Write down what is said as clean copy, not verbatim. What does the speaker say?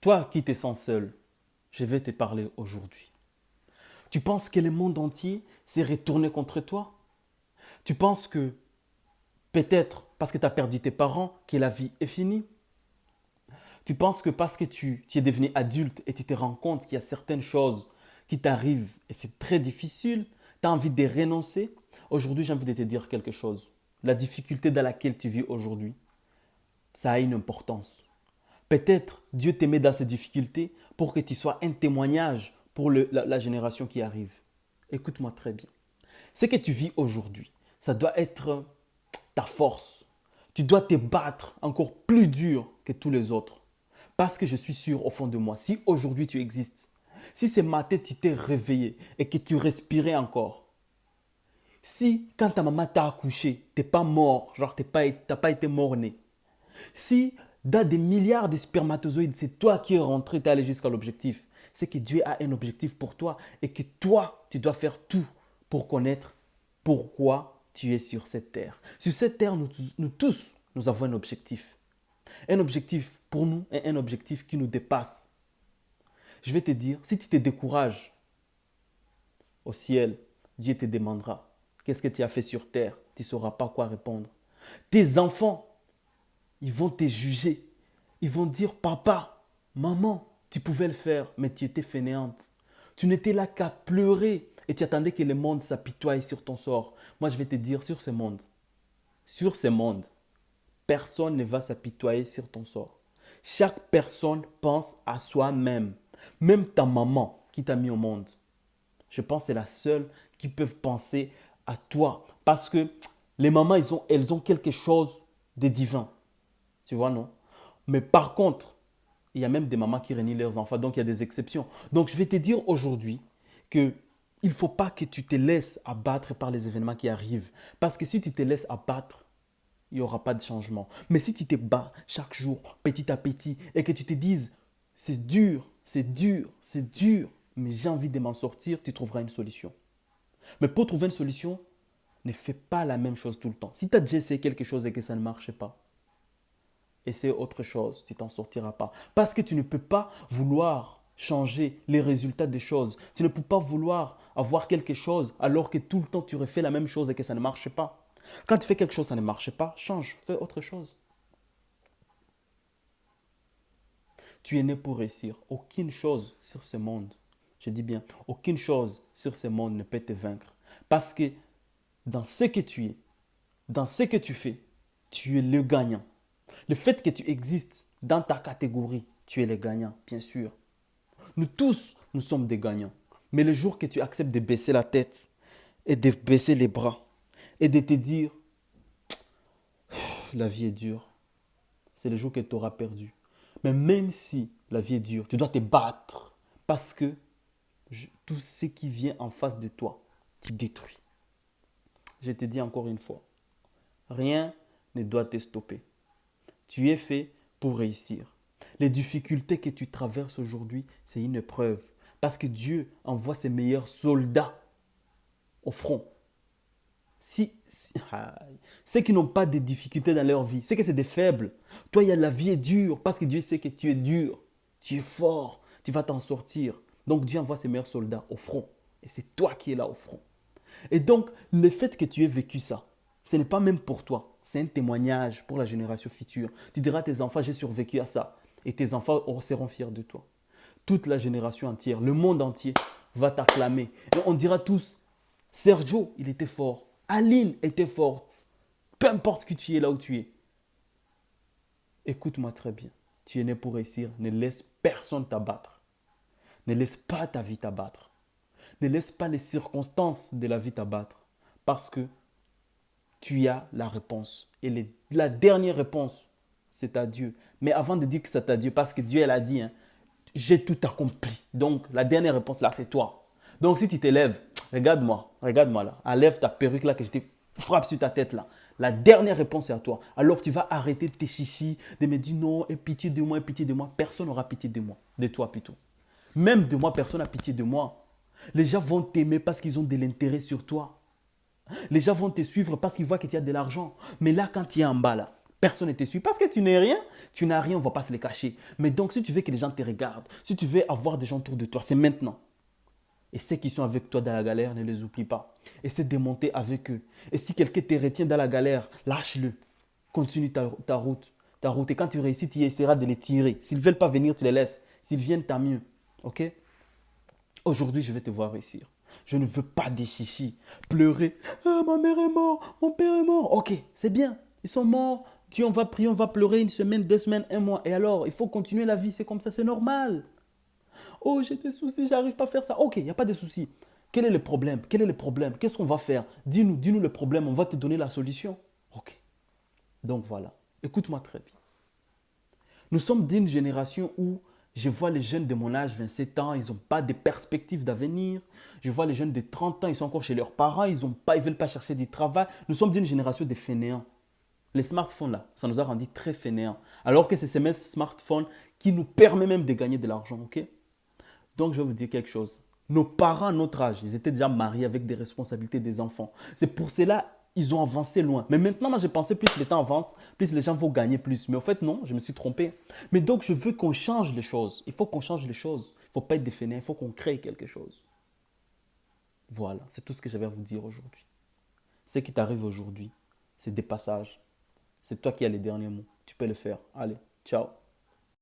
Toi qui te sens seul, je vais te parler aujourd'hui. Tu penses que le monde entier s'est retourné contre toi? Tu penses que peut-être parce que tu as perdu tes parents que la vie est finie? Tu penses que parce que tu es devenu adulte et tu te rends compte qu'il y a certaines choses qui t'arrivent et c'est très difficile, tu as envie de renoncer? Aujourd'hui, j'ai envie de te dire quelque chose. La difficulté dans laquelle tu vis aujourd'hui, ça a une importance. Peut-être Dieu te met dans ces difficultés pour que tu sois un témoignage pour la génération qui arrive. Écoute-moi très bien. Ce que tu vis aujourd'hui, ça doit être ta force. Tu dois te battre encore plus dur que tous les autres. Parce que je suis sûr au fond de moi, si aujourd'hui tu existes, si ce matin tu t'es réveillé et que tu respirais encore, si quand ta maman t'a accouché, tu n'es pas mort, genre tu n'as pas été mort-né, si dans des milliards de spermatozoïdes, c'est toi qui es rentré, tu es allé jusqu'à l'objectif, c'est que Dieu a un objectif pour toi et que toi, tu dois faire tout pour connaître pourquoi tu es sur cette terre. Sur cette terre, nous tous, nous avons un objectif. Un objectif pour nous et un objectif qui nous dépasse. Je vais te dire, si tu te décourages au ciel, Dieu te demandera, qu'est-ce que tu as fait sur terre? Tu ne sauras pas quoi répondre. Tes enfants, ils vont te juger. Ils vont dire, papa, maman, tu pouvais le faire, mais tu étais fainéante. Tu n'étais là qu'à pleurer et tu attendais que le monde s'apitoie sur ton sort. Moi, je vais te dire, sur ce monde, personne ne va s'apitoyer sur ton sort. Chaque personne pense à soi-même. Même ta maman qui t'a mis au monde. Je pense que c'est la seule qui peut penser à toi. Parce que les mamans, elles ont quelque chose de divin. Tu vois, non? Mais par contre, il y a même des mamans qui renient leurs enfants, donc il y a des exceptions. Donc je vais te dire aujourd'hui que il ne faut pas que tu te laisses abattre par les événements qui arrivent. Parce que si tu te laisses abattre, il n'y aura pas de changement. Mais si tu te bats chaque jour, petit à petit, et que tu te dises, c'est dur, c'est dur, c'est dur, mais j'ai envie de m'en sortir, tu trouveras une solution. Mais pour trouver une solution, ne fais pas la même chose tout le temps. Si tu as déjà essayé quelque chose et que ça ne marche pas, essaie autre chose, tu t'en sortiras pas. Parce que tu ne peux pas vouloir changer les résultats des choses. Tu ne peux pas vouloir avoir quelque chose alors que tout le temps tu refais la même chose et que ça ne marche pas. Quand tu fais quelque chose, ça ne marche pas, change, fais autre chose. Tu es né pour réussir. Aucune chose sur ce monde, je dis bien, aucune chose sur ce monde ne peut te vaincre. Parce que dans ce que tu es, dans ce que tu fais, tu es le gagnant. Le fait que tu existes dans ta catégorie, tu es le gagnant, bien sûr. Nous tous, nous sommes des gagnants. Mais le jour que tu acceptes de baisser la tête et de baisser les bras et de te dire, la vie est dure, c'est le jour que tu auras perdu. Mais même si la vie est dure, tu dois te battre parce que tout ce qui vient en face de toi, tu détruis. Je te dis encore une fois, rien ne doit te stopper. Tu es fait pour réussir. Les difficultés que tu traverses aujourd'hui, c'est une épreuve. Parce que Dieu envoie ses meilleurs soldats au front. Ceux qui n'ont pas de difficultés dans leur vie, c'est que c'est des faibles. Toi, la vie est dure parce que Dieu sait que tu es dur. Tu es fort. Tu vas t'en sortir. Donc Dieu envoie ses meilleurs soldats au front. Et c'est toi qui es là au front. Et donc, le fait que tu aies vécu ça, ce n'est pas même pour toi. C'est un témoignage pour la génération future. Tu diras à tes enfants, j'ai survécu à ça. Et tes enfants seront fiers de toi. Toute la génération entière, le monde entier va t'acclamer. Et on dira tous, Sergio, il était fort. Aline était forte. Peu importe que tu es là où tu es. Écoute-moi très bien. Tu es né pour réussir. Ne laisse personne t'abattre. Ne laisse pas ta vie t'abattre. Ne laisse pas les circonstances de la vie t'abattre. Parce que tu as la réponse. Et la dernière réponse, c'est à Dieu. Mais avant de dire que c'est à Dieu, parce que Dieu, elle a dit, hein, j'ai tout accompli. Donc, la dernière réponse là, c'est toi. Donc, si tu t'élèves, regarde-moi là. Enlève ta perruque là que je te frappe sur ta tête là. La dernière réponse est à toi. Alors, tu vas arrêter de tes chichis, de me dire non, aie pitié de moi, aie pitié de moi. Personne n'aura pitié de moi, de toi plutôt. Même de moi, personne n'a pitié de moi. Les gens vont t'aimer parce qu'ils ont de l'intérêt sur toi. Les gens vont te suivre parce qu'ils voient que tu as de l'argent. Mais là, quand tu es en bas, là, Personne ne te suit parce que tu n'es rien. Tu n'as rien, on ne va pas se le cacher. Mais donc, si tu veux que les gens te regardent, si tu veux avoir des gens autour de toi, c'est maintenant. Et ceux qui sont avec toi dans la galère, ne les oublie pas. Essaie de monter avec eux. Et si quelqu'un te retient dans la galère, lâche-le. Continue ta route. Ta route. Et quand tu réussis, tu essaieras de les tirer. S'ils ne veulent pas venir, tu les laisses. S'ils viennent, tant mieux. Ok? Aujourd'hui, je vais te voir réussir. Je ne veux pas des chichis. Pleurer. Ah, ma mère est morte. Mon père est mort. Ok, c'est bien. Ils sont morts. Dieu, on va prier, on va pleurer une semaine, 2 semaines, un mois. Et alors, il faut continuer la vie. C'est comme ça, c'est normal. Oh, j'ai des soucis, j'arrive pas à faire ça. Ok, il n'y a pas de soucis. Quel est le problème? Quel est le problème? Qu'est-ce qu'on va faire? Dis-nous le problème, on va te donner la solution. Ok. Donc voilà. Écoute-moi très bien. Nous sommes d'une génération où je vois les jeunes de mon âge, 27 ans, ils n'ont pas de perspectives d'avenir. Je vois les jeunes de 30 ans, ils sont encore chez leurs parents, ils ne veulent pas chercher du travail. Nous sommes d'une génération de fainéants. Les smartphones, là, ça nous a rendu très fainéants. Alors que c'est ces mêmes smartphones qui nous permettent même de gagner de l'argent, ok? Donc, je vais vous dire quelque chose. Nos parents, à notre âge, ils étaient déjà mariés avec des responsabilités des enfants. C'est pour cela ils ont avancé loin. Mais maintenant, moi, j'ai pensé plus le temps avance, plus les gens vont gagner plus. Mais en fait, non, je me suis trompé. Mais donc, je veux qu'on change les choses. Il faut qu'on change les choses. Il ne faut pas être des fainéants, il faut qu'on crée quelque chose. Voilà, c'est tout ce que j'avais à vous dire aujourd'hui. Ce qui t'arrive aujourd'hui, c'est des passages. C'est toi qui as les derniers mots. Tu peux le faire. Allez, ciao.